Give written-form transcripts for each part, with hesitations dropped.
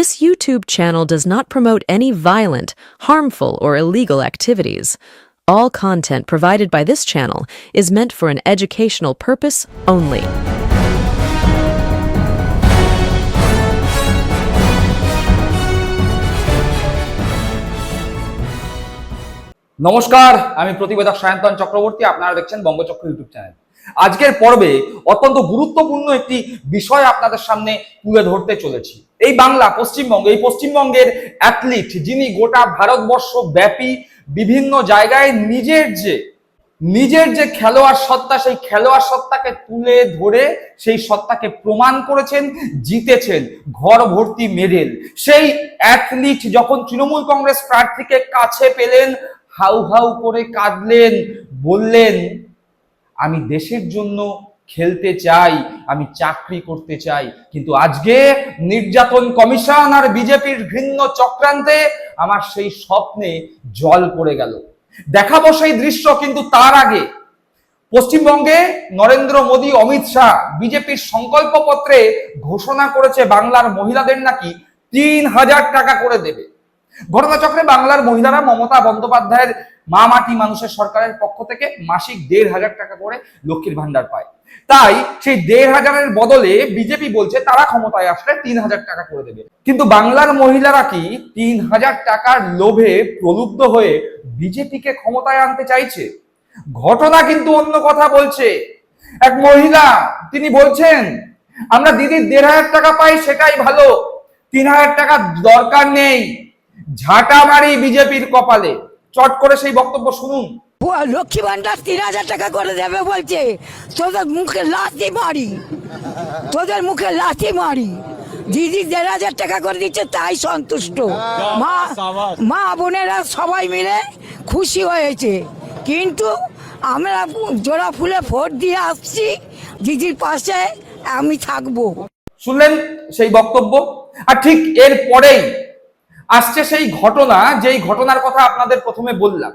This YouTube channel does not promote any violent, harmful, or illegal activities. All content provided by this channel is meant for an educational purpose only. নমস্কার, আমি প্রতিবেদক সায়ন্তন চক্রবর্তী। আপনারা দেখছেন বঙ্গচক্র YouTube channel. আজকের পর্বে অত্যন্ত গুরুত্বপূর্ণ একটি বিষয় আপনাদের সামনে তুলে ধরতে চলেছি। এই বাংলা, পশ্চিমবঙ্গ, এই পশ্চিমবঙ্গের অ্যাথলিট যিনি গোটা ভারতবর্ষ ব্যাপী বিভিন্ন জায়গায় নিজের যে খেলোয়াড় সত্তা, সেই খেলোয়াড় সত্তাকে তুলে ধরে সেই সত্তাকে প্রমাণ করেছেন, জিতেছেন ঘর ভর্তি মেডেল। সেই অ্যাথলিট যখন তৃণমূল কংগ্রেস প্রার্থীকে কাছে পেলেন, হাউ হাউ করে কাঁদলেন, বললেন আমি দেশের জন্য খেলতে চাই, আমি চাকরি করতে চাই। কিন্তু আজকে নির্যাতন কমিশন আর বিজেপির ঘৃণ্য চক্রান্তে আমার সেই স্বপ্নে জল পড়ে গেল। দেখাবো সেই দৃশ্য, কিন্তু তার আগে পশ্চিমবঙ্গে নরেন্দ্র মোদী, অমিত শাহ বিজেপির সংকল্পপত্রে ঘোষণা করেছে বাংলার মহিলাদের নাকি ৩,০০০ টাকা করে দেবে। ঘটনাচক্রে বাংলার মহিলারা মমতা বন্দ্যোপাধ্যায়ের মা মাটি মানুষের সরকারের পক্ষ থেকে মাসিক ১৫০০ টাকা করে লক্ষ্মীর ভান্ডার পায়। তাই সেই ১৫০০-এর বদলে বিজেপি বলছে তারা ক্ষমতায় আসলে ৩,০০০ টাকা করে দেবে। কিন্তু বাংলার মহিলারা কি ৩,০০০ টাকার লোভে প্রলুব্ধ হয়ে বিজেপিকে ক্ষমতায় আনতে চাইছে? ঘটনা কিন্তু অন্য কথা বলছে। এক মহিলা তিনি বলছেন আমরা দিদির ১৫০০ টাকা পাই, সেটাই ভালো, ৩,০০০ টাকা দরকার নেই। ঝাঁটা মারি বিজেপির কপালে। চট করে সেই বক্তব্য শুনুন। লক্ষ্মী ভান্ডার ৩,০০০ টাকা করে দেবে বলছে, তোদের মুখে লাথি মারি। দিদি ১,৫০০ টাকা করে দিচ্ছে, তাই সন্তুষ্ট। মা বোনেরা সবাই মিলে খুশি হয়েছে। কিন্তু আমরা জোড়া ফুলে ভোট দিয়ে আসছি, দিদির পাশে আমি থাকবো। শুনলেন সেই বক্তব্য? আর ঠিক এর পরেই আসছে সেই ঘটনা, যেই ঘটনার কথা আপনাদের প্রথমে বললাম।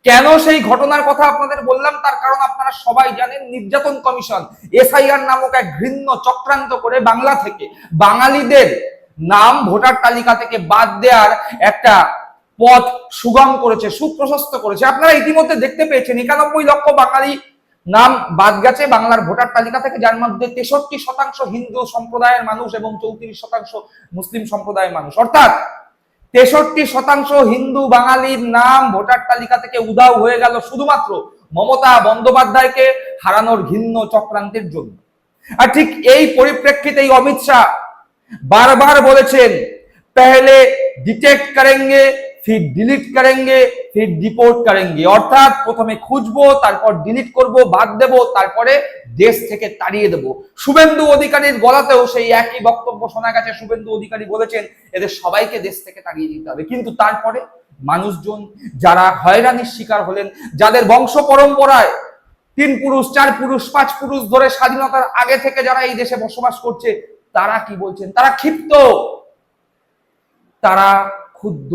কেন সেই ঘটনার কথা আপনাদের বললাম তার কারণ আপনারা সবাই জানেন। নির্যাতন কমিশন এসআইআর নামক এক ঘৃণ্য চক্রান্ত করে বাংলা থেকে বাঙালিদের নাম ভোটার তালিকা থেকে বাদ দেওয়ার একটা পথ সুগম করেছে, সুপ্রশস্ত করেছে। আপনারা ইতিমধ্যে দেখতে পেয়েছেন ৯১ লক্ষ বাঙালি নাম বাদ গেছে বাংলার ভোটার তালিকা থেকে, যার মধ্যে ৬৩% হিন্দু সম্প্রদায়ের মানুষ এবং ৩৪% মুসলিম সম্প্রদায়ের মানুষ। অর্থাৎ ৬৩% হিন্দু বাঙালির নাম ভোটার তালিকা থেকে উধাও হয়ে গেল শুধুমাত্র মমতা বন্দ্যোপাধ্যায়কে হারানোর ঘৃণ্য চক্রান্তের জন্য। আর ঠিক এই পরিপ্রেক্ষিতেই অমিত শাহ বারবার বলেছেন পহলে ডিটেক্ট করেঙ্গে, ফির ডিলিট করেঙ্গে, ফির ডিপোর্ট করেঙ্গে। অর্থাৎ প্রথমে খুঁজবো, তারপর ডিলিট করব, বাদ দেব, তারপরে দেশ থেকে তাড়িয়ে দেব। শুভেন্দু অধিকারীর গলাতেও সেই একই বক্তব্য শোনা গেছে। শুভেন্দু অধিকারী বলেছেন এদের সবাইকে দেশ থেকে তাড়িয়ে দিতে হবে। কিন্তু তারপরে মানুষজন যারা হয়রানির শিকার হলেন, যাদের বংশ পরম্পরায় ৩ পুরুষ, ৪ পুরুষ, ৫ পুরুষ ধরে স্বাধীনতার আগে থেকে যারা এই দেশে বসবাস করছে, তারা কি বলছেন? তারা ক্ষিপ্ত, তারা ক্ষুব্ধ,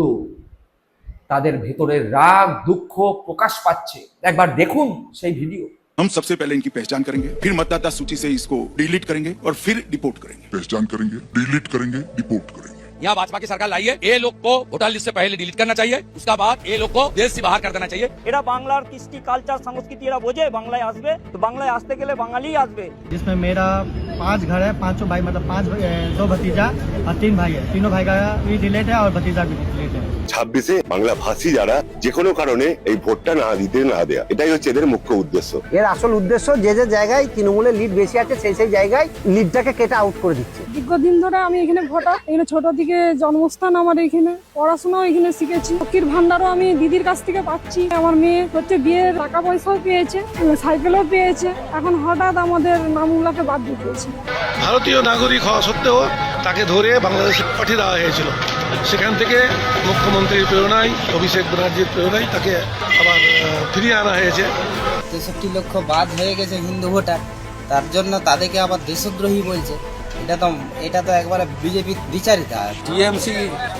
তাদের ভেতরের রাগ দুঃখ প্রকাশ পাচ্ছে। একবার দেখুন সেই ভিডিও। हम सबसे पहले इनकी पहचान करेंगे, फिर मतदाता सूची से इसको डिलीट करेंगे और फिर डिपोर्ट करेंगे। पहचान करेंगे, डिलीट करेंगे, डिपोर्ट करेंगे। यहाँ भाजपा की सरकार लाई है, ये लोग को वोटर लिस्ट से पहले डिलीट करना चाहिए, उसका बाद ये लोग को देश से बाहर कर देना चाहिए। এরা বাংলার কৃষ্টি কালচার সংস্কৃতি এরা বোঝে, বাংলায় আসবে তো বাংলায় আসতে গেলে বাঙালিই আসবে। जिसमें मेरा 5 घर है, 5 भाई, मतलब 2 भतीजा और 3 भाई है। तीनों भाई का भी डिलीट है और भतीजा भी डिलीट है। 26-এ বাংলা ভাষী যারা যে কোনো কারণে এই ভোটটা না দিতে না দেয়া, এটাই হচ্ছে এদের মুখ্য উদ্দেশ্য। এর আসল উদ্দেশ্য যে জায়গায় তৃণমূলের লিড বেশি আছে সেই জায়গায় লিডটাকে কেটে আউট করে দিচ্ছে। দীর্ঘদিন ধরে আমি এখানে ভোটার, এখানে ছোট থেকে জন্মস্থান আমার, এখানে পড়াশোনাও এখানে শিখেছি। লক্ষ্মীর ভান্ডারও আমি দিদির কাছ থেকে পাচ্ছি। আমার মেয়ে হচ্ছে বিয়ের টাকা পয়সাও পেয়েছে, সাইকেলও পেয়েছে। এখন হঠাৎ আমাদের নামগুলোকে বাদ দিয়ে দিয়েছে। ভারতীয় নাগরিক হওয়া সত্ত্বেও তাকে ধরে বাংলাদেশে পাঠিয়ে দেওয়া হয়েছিল। সেখান থেকে মুখ্যমন্ত্রীর প্রেরণায়, অভিষেক ব্যানার্জির প্রেরণায় তাকে আবার ফিরিয়ে আনা হয়েছে। ৬৩ লক্ষ বাদ হয়ে গেছে হিন্দু ভোটার, তার জন্য তাদেরকে আবার দেশদ্রোহী বলছে। এটা তো একবারে বিজেপি বিচারিত। টিএমসি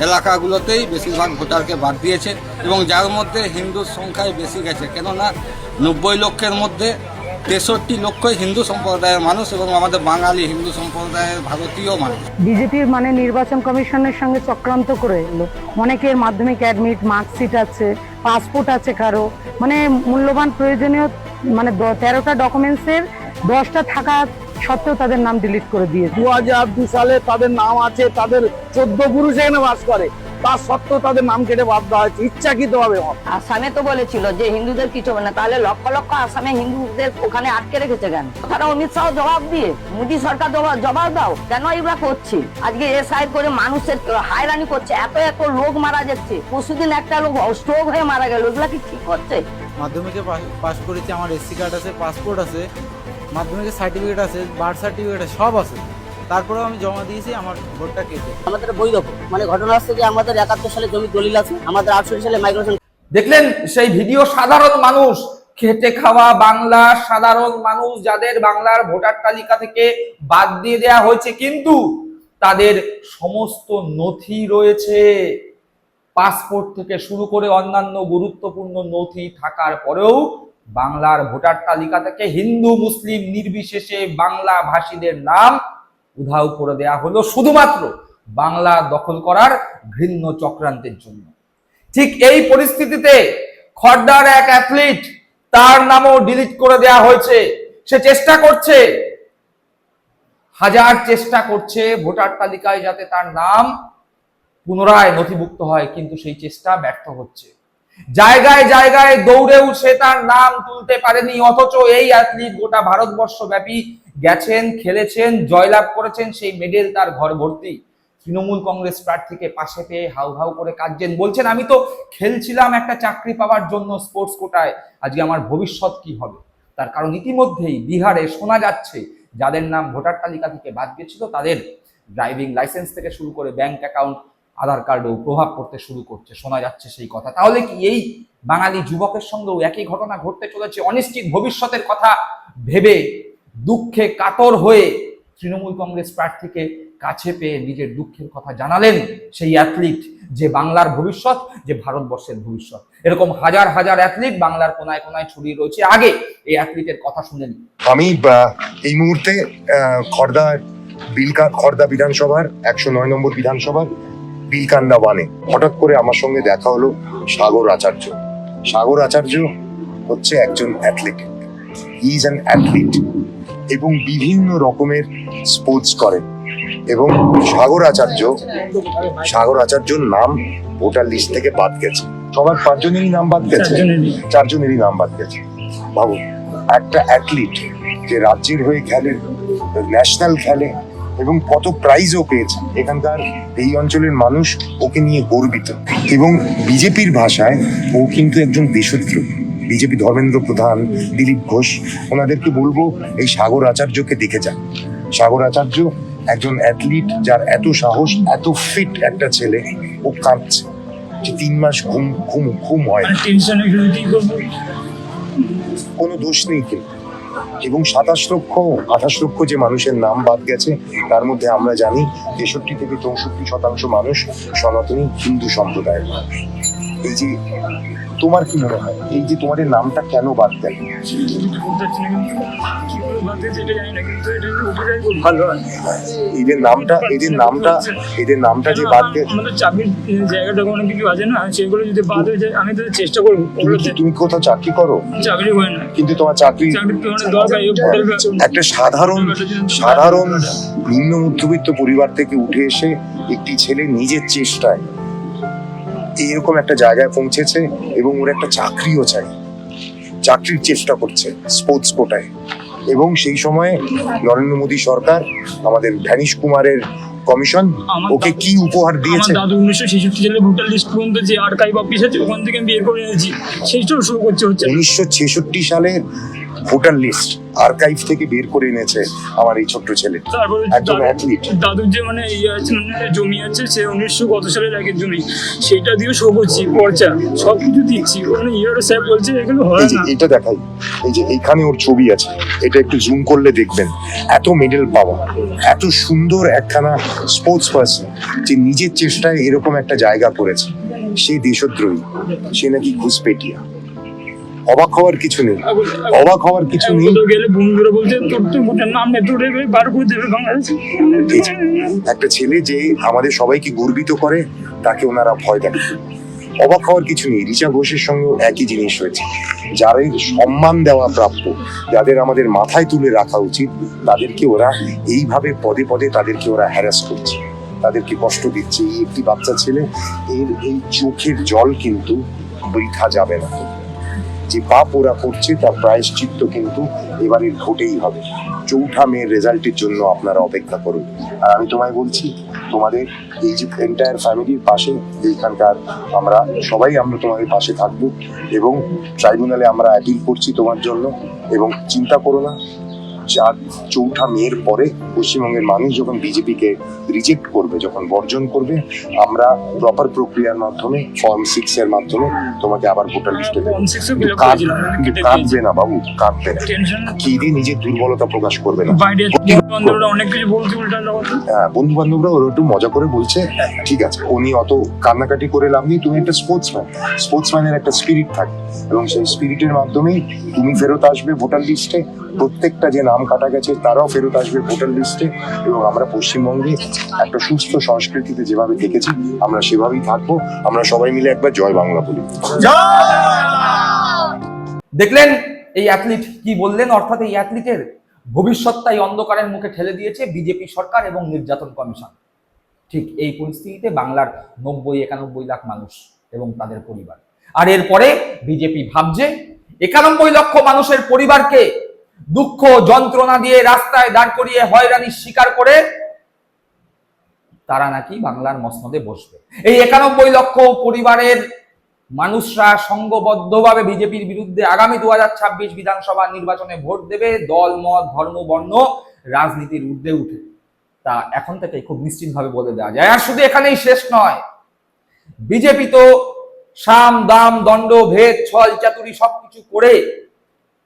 এলাকাগুলোতেই বেশিরভাগ ভোটারকে বাদ দিয়েছে এবং যার মধ্যে হিন্দুর সংখ্যায় বেশি গেছে। কেননা ৯০ লক্ষের মধ্যে 63 লক্ষ হিন্দু সম্প্রদায়ের মানুষ এবং আমাদের বাঙালি হিন্দু সম্প্রদায়ের ভারতীয় মানুষ। বিজেপির মানে নির্বাচন কমিশনের সঙ্গে চক্রান্ত করে এলো। অনেকের মাধ্যমিক অ্যাডমিট, মার্কশিট আছে, পাসপোর্ট আছে কারো, মানে মূল্যবান প্রয়োজনীয় মানে 13টা ডকুমেন্টসের 10টা থাকা সত্ত্বেও তাদের নাম ডিলিট করে দিয়েছে। 2002 সালে তাদের নাম আছে, তাদের 14 পুরুষ এখানে বাস করে, তার সত্ত্বেও তাদের নাম কেটে বাদ দেওয়া হয়েছে ইচ্ছাকৃতভাবে। আসামে তো বলেছিল যে হিন্দুদের কিছু হবে না, তাহলে লক্ষ লক্ষ আসামে হিন্দুদের ওখানে আটকে রেখেছে কেন? তারা অমিত শাহ জবাব দিয়ে, মোদী সরকার জবাব দাও, কেন এগুলা করছে? আজকে এসআই করে মানুষের হায়রানি করছে, এত এত লোক মারা যাচ্ছে। পরশুদিন একটা লোক স্ট্রোক হয়ে মারা গেল, এগুলা কি ঠিক হচ্ছে? মাধ্যমিকে পাস করেছি, আমার এসসি কার্ড আছে, পাসপোর্ট আছে, মাধ্যমিকের সার্টিফিকেট আছে, বার্থ সার্টিফিকেট আছে, সব আছে। তারপরেও আমি জমা দিয়েছি, আমার ভোটটা কেটে। আমাদের বৈধ মানে ঘটনা হচ্ছে যে আমাদের 71 সালে জমি দলিল আছে, আমাদের 68 সালে মাইগ্রেশন। দেখলেন সেই ভিডিও, সাধারণ মানুষ, খেটে খাওয়া বাংলার সাধারণ মানুষ যাদের বাংলার ভোটার তালিকা থেকে বাদ দিয়ে দেওয়া হয়েছে, কিন্তু তাদের সমস্ত নথি রয়েছে। পাসপোর্ট থেকে শুরু করে অন্যান্য গুরুত্বপূর্ণ নথি থাকার পরেও বাংলার ভোটার তালিকা থেকে হিন্দু মুসলিম নির্বিশেষে বাংলা ভাষীদের নাম উধাও করে দেয়া হলো শুধুমাত্র বাংলা দখল করার ঘৃণ্য চক্রান্তের জন্য। ঠিক এই পরিস্থিতিতে খড়দার এক অ্যাথলিট, তার নামও ডিলিট করে দেয়া হয়েছে। সে চেষ্টা করছে, হাজার চেষ্টা করছে ভোটার তালিকায় যাতে তার নাম পুনরায় নথিভুক্ত হয়, কিন্তু সেই চেষ্টা ব্যর্থ হচ্ছে। জায়গায় জায়গায় দৌড়েও সে তার নাম তুলতে পারেনি, অথচ এই অ্যাথলিট গোটা ভারতবর্ষ ব্যাপী গেছেন, খেলেছেন, জয়লাভ করেছেন, সেই মেডেল তার ঘর ভর্তি। তৃণমূল কংগ্রেস প্রার্থীকে পাশে পেয়ে হাউ হাউ করে কাঁদছেন, বলছেন আমি তো খেলছিলাম একটা চাকরি পাওয়ার জন্য স্পোর্টস কোটায়, আজকে আমার ভবিষ্যৎ কি হবে? তার কারণ ইতিমধ্যেই বিহারে শোনা যাচ্ছে যাদের নাম ভোটার তালিকা থেকে বাদ গেছিল তাদের ড্রাইভিং লাইসেন্স থেকে শুরু করে ব্যাংক অ্যাকাউন্ট, আধার কার্ডেও প্রভাব পড়তে শুরু করছে, শোনা যাচ্ছে সেই কথা। তাহলে কি এই বাঙালি যুবকের সঙ্গেও একই ঘটনা ঘটতে চলেছে? অনিশ্চিত ভবিষ্যতের কথা ভেবে দুঃখে কাতর হয়ে তৃণমূল কংগ্রেস প্রার্থীকে কাছে পেয়ে নিজের দুঃখের কথা জানালেন সেই অ্যাথলিট, যে বাংলার ভবিষ্যৎ, যে ভারতবর্ষের ভবিষ্যৎ। এরকম হাজার হাজার অ্যাথলিট বাংলার কোনায় কোনায় ছড়িয়ে রয়েছে। আগে এই অ্যাথলিটের কথা শুনে নিন। আমি এই মুহূর্তে খড়দা বিধানসভার 109 নম্বর বিধানসভার বিলকান্ডা ওয়ানে হঠাৎ করে আমার সঙ্গে দেখা হলো সাগর আচার্য। সাগর আচার্য হচ্ছে একজন athlete, he is an athlete এবং বিভিন্ন রকমের স্পোর্টস করে। এবং সাগর আচার্যর নাম ভোটার লিস্ট থেকে বাদ গেছে। সবার 5 জনেরই নাম বাদ গেছে, 4 জনেরই নাম বাদ গেছে। ভাবুন, একটা অ্যাথলিট যে রাজ্যের হয়ে খেলে, ন্যাশনাল খেলে এবং কত প্রাইজও পেয়েছে, এখানকার এই অঞ্চলের মানুষ ওকে নিয়ে গর্বিত। এবং বিজেপির ভাষায় ও কিন্তু একজন দেশদ্রোহী। বিজেপি ধর্মেন্দ্র প্রধান, দিলীপ ঘোষ, ওনাদেরকে বলবো এই সাগর আচার্যকে দেখে যান। সাগর আচার্য একজন অ্যাথলিট, যার এত সাহস, এত ফিট একটা ছেলে, ও কাঁদছে যে 3 মাস ঘুম হয়, কোনো দোষ নেই কেউ। এবং 28 লক্ষ যে মানুষের নাম বাদ গেছে, তার মধ্যে আমরা জানি 63 থেকে 64% মানুষ সনাতনী হিন্দু সম্প্রদায়ের মানুষ। এই যে তোমার কি মনে হয়, এই যে তোমাদের নামটা কেন বাদ দেয়? এদের নামটা যে বাদ গেছে, জায়গাটা অনেক কিছু আছে না, সেগুলো যদি বাদ হয়ে যায় আমি তো চেষ্টা করবো। তুমি কোথাও চাকরি করো? চাকরি করে না, কিন্তু তোমার চাকরি একটা সাধারণ নিম্ন মধ্যবিত্ত পরিবার থেকে উঠে এসে একটি ছেলে নিজের চেষ্টায় এরকম একটা জায়গায় পৌঁছেছে এবং ওর একটা চাকরিও চাই, চাকরির চেষ্টা করছে স্পোর্টস কোটায়। এবং সেই সময়ে নরেন্দ্র মোদী সরকার, আমাদের ধ্যানিশ কুমারের কমিশন ওকে কি উপহার দিয়েছে? দাদু 1966 সালে ভোটার লিস্ট পর্যন্ত যে আর্কাইভ অফিস আছে ওখান থেকে বের করে এনেছি, সেইটাও শুরু করছে। 1966 সালে ভোটার লিস্ট আর্কাইভ থেকে বের করে এনেছে আমার এই ছোট্ট ছেলে, একজন অ্যাথলিট। দাদুর যে মানে জমি আছে, সে 1900 কত সালের আগের জমি, সেটা দিয়ে শো করছি, পর্চা সবকিছু দিচ্ছি। ওখানে ইউরো সাহেব বলছে এগুলো হয় না। এটা দেখাই, এই যে এখানে ওর ছবি আছে, এটা একটু জুম করলে দেখবেন। এত মেডেল পাওয়া, এত সুন্দর একখানা স্পোর্টস পার্সন, যে নিজের চেষ্টায় এরকম একটা জায়গা করেছে, সে দেশদ্রোহী, সে নাকি ঘুষপেটিয়া। অবাক হওয়ার কিছু নেই, অবাক হওয়ার কিছু নেই। একটা ছেলে যে আমাদের সবাইকে গর্বিত করে তাকে ওনারা ভয় দেখায়। অবাক হওয়ার কিছু নেই। রিচা ঘোষের সঙ্গে একই জিনিস হয়েছে। যাদের সম্মান দেওয়া প্রাপ্য, যাদের আমাদের মাথায় তুলে রাখা উচিত, তাদেরকে ওরা এইভাবে পদে পদে তাদেরকে ওরা হ্যারাস করছে, তাদেরকে কষ্ট দিচ্ছে। এই একটি বাচ্চা ছেলে, এর এই চোখের জল কিন্তু বৃথা যাবে না। যে পাপ ওরা করছে তার প্রায়শ্চিত্ত কিন্তু এবারের ভোটেই হবে। 4 মের রেজাল্টের জন্য আপনারা অপেক্ষা করুন। আর আমি তোমায় বলছি, তোমাদের এই যে এন্টায়ার ফ্যামিলির পাশে, এইখানকার আমরা সবাই আমরা তোমাদের পাশে থাকবো এবং ট্রাইব্যুনালে আমরা অ্যাপিল করছি তোমার জন্য। এবং চিন্তা করো না, 4 মের পরে পশ্চিমবঙ্গের মানুষ যখন বিজেপিকে রিজেক্ট করবে, যখন বর্জন করবে, আমরা প্রপার প্রক্রিয়ার মাধ্যমে ফর্ম 6 এর মাধ্যমে তোমাকে আবার ভোটার লিস্টে দেবো। কাঁদবে না বাবু, কাঁদবে না, কেঁদে নিজের দুর্বলতা প্রকাশ করবে না। হ্যাঁ, বন্ধু বান্ধবরা ওরা একটু মজা করে বলছে, ঠিক আছে, উনি অত কান্নাকাটি করে লাভ নেই। তুমি একটা স্পোর্টসম্যানের একটা স্পিরিট থাকে এবং সেই স্পিরিটের মাধ্যমেই তুমি ফেরত আসবে ভোটার লিস্টে। প্রত্যেকটা যে নাম কাটা গেছে তারাও ফেরত আসবে ভোটার লিস্টে। এবং আমরা পশ্চিমবঙ্গে একটা সুস্থ সংস্কৃতিতে যেভাবে দেখেছি আমরা সেভাবেই থাকবো। আমরা সবাই মিলে একবার জয় বাংলা বলি। দেখলেন এই অ্যাথলিট কি বললেন, অর্থাৎ এই অ্যাথলিটের ভবিষ্যৎটাই অন্ধকারের মুখে ঠেলে দিয়েছে বিজেপি সরকার এবং নির্যাতন কমিশন। ঠিক এই পরিস্থিতিতে বাংলার 90-91 লাখ মানুষ এবং তাদের পরিবার। আর এরপরে বিজেপি ভাবছে 91 লক্ষ মানুষের পরিবারকে দুঃখ যন্ত্রণা দিয়ে রাস্তায় দাঁড় করিয়ে হয়রানির শিকার করে তারা নাকি বাংলার মসনদে বসবে। এই 91 লক্ষ পরিবারের মানুষরা সংঘবদ্ধভাবে বিজেপির বিরুদ্ধে আগামী 2026 বিধানসভা নির্বাচনে ভোট দেবে, দল মত ধর্ম বর্ণ রাজনীতির ঊর্ধ্বে উঠে। তা এখন থেকে খুব নিশ্চিতভাবে বলে দেওয়া যায়। আর শুধু এখানেই শেষ নয়, বিজেপি তো সাম দাম দণ্ড ভেদ ছল চাতুরি সবকিছু করে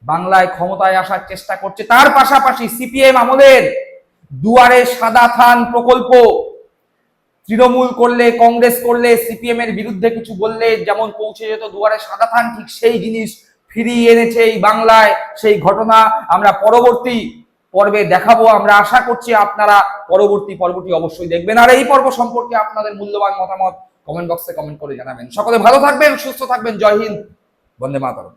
বাংলায় ক্ষমতায় আসার চেষ্টা করছে। তার পাশাপাশি সিপিএম আমলের দুয়ারে সাদা থান প্রকল্প, তৃণমূল করলে কংগ্রেস করলে সিপিএম এর বিরুদ্ধে কিছু বললে যেমন পৌঁছে যেত দুয়ারে সাদা থান, ঠিক সেই জিনিস ফিরিয়ে এনেছে এই বাংলায়। সেই ঘটনা আমরা পরবর্তী পর্বে দেখাবো। আমরা আশা করছি আপনারা পরবর্তী পর্বটি অবশ্যই দেখবেন। আর এই পর্ব সম্পর্কে আপনাদের মূল্যবান মতামত কমেন্ট বক্সে কমেন্ট করে জানাবেন। সকলে ভালো থাকবেন, সুস্থ থাকবেন। জয় হিন্দ, বন্দে মাতরম।